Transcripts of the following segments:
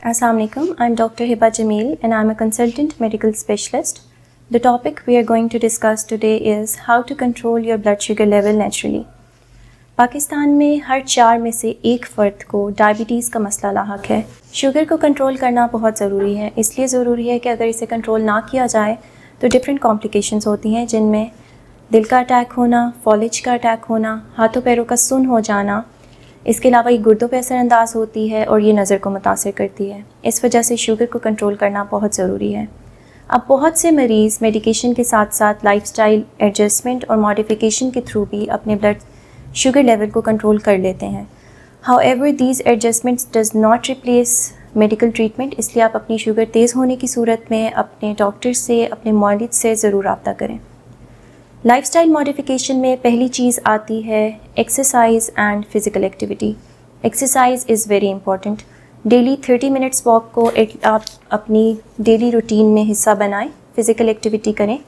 Assalamualaikum. I'm Dr. Hiba Jamil and I'm a consultant medical specialist. The topic we are going to discuss today is how to control your blood sugar level naturally. Pakistan में हर 4 में से एक फ़र्द को diabetes का मसला लाहक है। Sugar को control करना बहुत ज़रूरी है, इसलिए ज़रूरी है कि अगर इसे कंट्रोल ना किया जाए तो डिफरेंट कॉम्प्लिकेशंस होती हैं, जिनमें दिल का अटैक होना, फॉलिज का अटैक होना, हाथों पैरों का सुन्न हो जाना। इसके अलावा ये गुर्दों पर असरअंदाज होती है और ये नज़र को मुतासर करती है। इस वजह से शुगर को कंट्रोल करना बहुत ज़रूरी है। अब बहुत से मरीज़ मेडिकेशन के साथ साथ लाइफस्टाइल एडजस्टमेंट और मॉडिफिकेशन के थ्रू भी अपने ब्लड शुगर लेवल को कंट्रोल कर लेते हैं। However these adjustments does not replace medical treatment, इसलिए आप अपनी शुगर तेज़ होने की सूरत में अपने डॉक्टर से, अपने मौलिद से ज़रूर रब्ता करें। लाइफस्टाइल मॉडिफिकेशन में पहली चीज़ आती है exercise and physical activity. Exercise is very important. Daily 30 minutes walk को आप अपनी डेली रूटीन में हिस्सा बनाएं, फ़िज़िकल एक्टिविटी करें,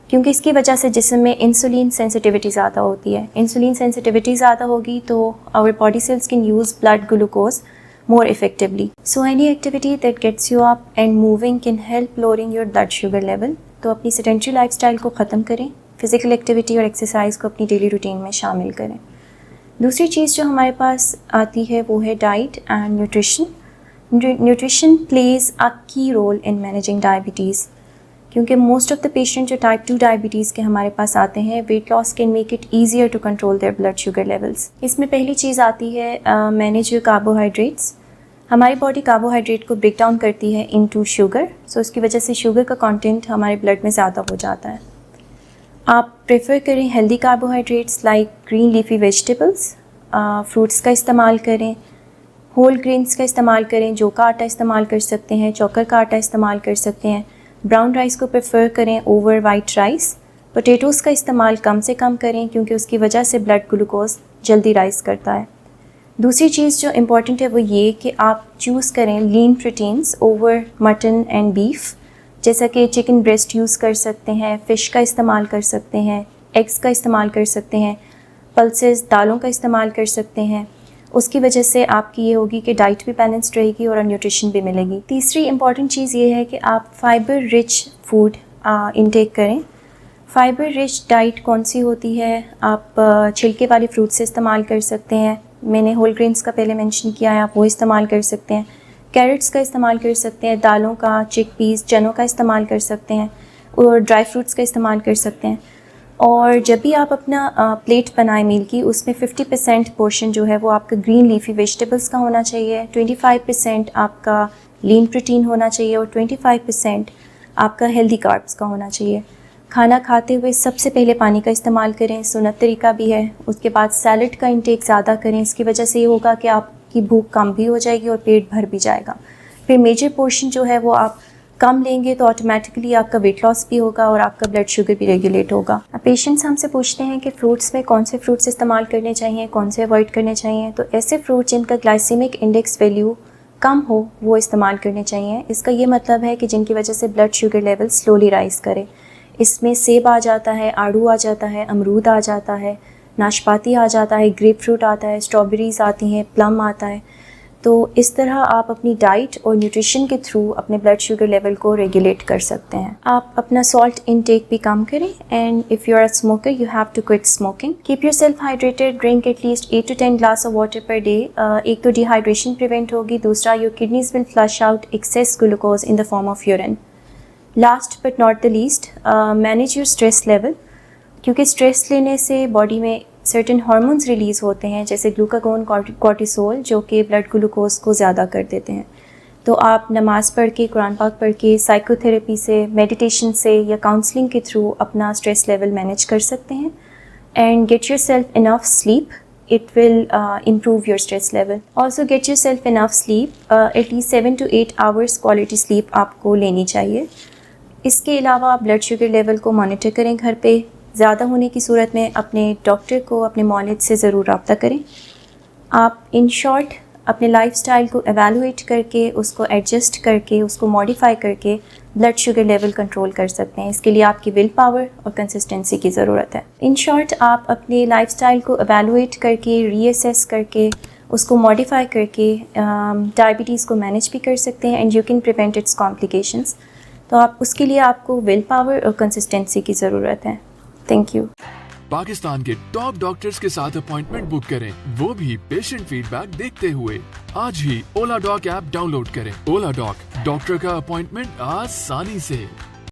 क्योंकि इसकी वजह से जिस्म में इंसुलिन सेंसिटिविटी ज़्यादा होती है। इंसुलिन सेंसिटिविटी ज़्यादा होगी तो our body cells can use blood glucose more effectively. So any activity that gets you up and moving can help lowering your blood sugar level. तो अपनी sedentary lifestyle को ख़त्म करें, फ़िज़िकल एक्टिविटी और exercise को अपनी डेली रूटीन में शामिल करें। दूसरी चीज़ जो हमारे पास आती है वो है diet and nutrition. Nutrition plays a key role in managing diabetes, क्योंकि मोस्ट ऑफ द पेशेंट जो टाइप 2 डायबिटीज़ के हमारे पास आते हैं, weight loss can make it easier to control their blood sugar levels. इसमें पहली चीज़ आती है मैनेज योर कार्बोहाइड्रेट्स। हमारी बॉडी कार्बोहाइड्रेट को ब्रेक डाउन करती है इनटू शुगर, सो उसकी वजह से शुगर का कंटेंट हमारे ब्लड में ज़्यादा हो जाता है। आप प्रेफर करें healthy carbohydrates like green leafy vegetables, fruits का इस्तेमाल करें, होल ग्रेन्स का इस्तेमाल करें, जौ का आटा इस्तेमाल कर सकते हैं, चोकर का आटा इस्तेमाल कर सकते हैं। ब्राउन राइस को प्रेफर करें ओवर वाइट राइस। पोटैटोज़ का इस्तेमाल कम से कम करें, क्योंकि उसकी वजह से ब्लड ग्लूकोज जल्दी राइस करता है। दूसरी चीज़ जो इम्पॉर्टेंट है वो ये कि आप चूज़ करें lean proteins over mutton and beef, जैसा कि चिकन ब्रेस्ट यूज़ कर सकते हैं, फ़िश का इस्तेमाल कर सकते हैं, एग्स का इस्तेमाल कर सकते हैं, पल्सेस दालों का इस्तेमाल कर सकते हैं। उसकी वजह से आपकी ये होगी कि डाइट भी बैलेंस्ड रहेगी और न्यूट्रिशन भी मिलेगी। तीसरी इंपॉर्टेंट चीज़ ये है कि आप फाइबर रिच फूड इंटेक करें। फाइबर रिच डाइट कौन सी होती है? आप छिलके वाले फ्रूट से इस्तेमाल कर सकते हैं। मैंने होल ग्रेन्स का पहले मेंशन किया है, आप वो इस्तेमाल कर सकते हैं। कैरेट्स का इस्तेमाल कर सकते हैं, दालों का, चिकपीस, चनों का इस्तेमाल कर सकते हैं और ड्राई फ्रूट्स का इस्तेमाल कर सकते हैं। और जब भी आप अपना प्लेट बनाएं मील की, उसमें 50% पोर्शन जो है वो आपका ग्रीन लीफी वेजिटेबल्स का होना चाहिए, 25% आपका लीन प्रोटीन होना चाहिए और 25% आपका हेल्दी कार्ब्स का होना चाहिए। खाना खाते हुए सबसे पहले पानी का इस्तेमाल करें, सुन्नत तरीका भी है। उसके बाद सैलड का इंटेक ज़्यादा करें, इसकी वजह से ये होगा कि आपकी भूख कम भी हो जाएगी और पेट भर भी जाएगा। फिर मेजर पोर्शन जो है वो आप कम लेंगे तो ऑटोमेटिकली आपका वेट लॉस भी होगा और आपका ब्लड शुगर भी रेगुलेट होगा। पेशेंट्स हमसे पूछते हैं कि फ्रूट्स में कौन से फ्रूट्स इस्तेमाल करने चाहिए, कौन से अवॉइड करने चाहिए। तो ऐसे फ्रूट जिनका ग्लाइसेमिक इंडेक्स वैल्यू कम हो वो इस्तेमाल करने चाहिए। इसका ये मतलब है कि जिनकी वजह से blood sugar level slowly rise करे। इसमें सेब आ जाता है, आड़ू आ जाता है, अमरूद आ जाता है, नाशपाती आ जाता है, ग्रेप फ्रूट आता है, स्ट्रॉबेरीज़ आती हैं, प्लम आता है। तो इस तरह आप अपनी डाइट और न्यूट्रिशन के थ्रू अपने ब्लड शुगर लेवल को रेगुलेट कर सकते हैं। आप अपना सॉल्ट इनटेक भी कम करें and if you are a smoker you have to quit smoking. Keep yourself hydrated, drink at least 8 to 10 glass of water per day. एक तो डिहाइड्रेशन प्रिवेंट होगी, दूसरा your kidneys will flush out excess glucose in the form of urine. Last but not the least, manage your stress level, क्योंकि stress लेने से body में certain hormones release होते हैं, जैसे ग्लूकागोन, कॉर्टिसोल, जो कि ब्लड ग्लूकोज को ज़्यादा कर देते हैं। तो आप नमाज़ पढ़ के, कुरान पाक पढ़ के, साइकोथेरेपी से, मेडिटेशन से या काउंसलिंग के थ्रू अपना स्ट्रेस लेवल मैनेज कर सकते हैं। And get your self enough sleep, it will improve your stress level. Also get yourself enough sleep, at least 7 to 8 hours quality sleep आपको लेनी चाहिए। इसके अलावा ब्लड शुगर लेवल को मॉनिटर करें घर पे। ज़्यादा होने की सूरत में अपने डॉक्टर को, अपने मौलिद से ज़रूर रब्ता करें। आप इन शॉर्ट अपने लाइफस्टाइल को एवेलुएट करके, उसको एडजस्ट करके, उसको मॉडिफाई करके ब्लड शुगर लेवल कंट्रोल कर सकते हैं। इसके लिए आपकी विल पावर और कंसिस्टेंसी की ज़रूरत है। इन शॉर्ट आप अपने लाइफस्टाइल को एवेलुएट करके, रीअसेस करके उसको मॉडिफाई करके डायबिटीज़ को मैनेज भी कर सकते हैं and you can prevent it's complications. तो आप उसके लिए आपको विल पावर और कंसिस्टेंसी की ज़रूरत है। Thank you. पाकिस्तान के टॉप डॉक्टर्स के साथ अपॉइंटमेंट बुक करें, वो भी पेशेंट फीडबैक देखते हुए। आज ही ओला डॉक ऐप डाउनलोड करें। ओला डॉक, डॉक्टर का अपॉइंटमेंट आसानी से।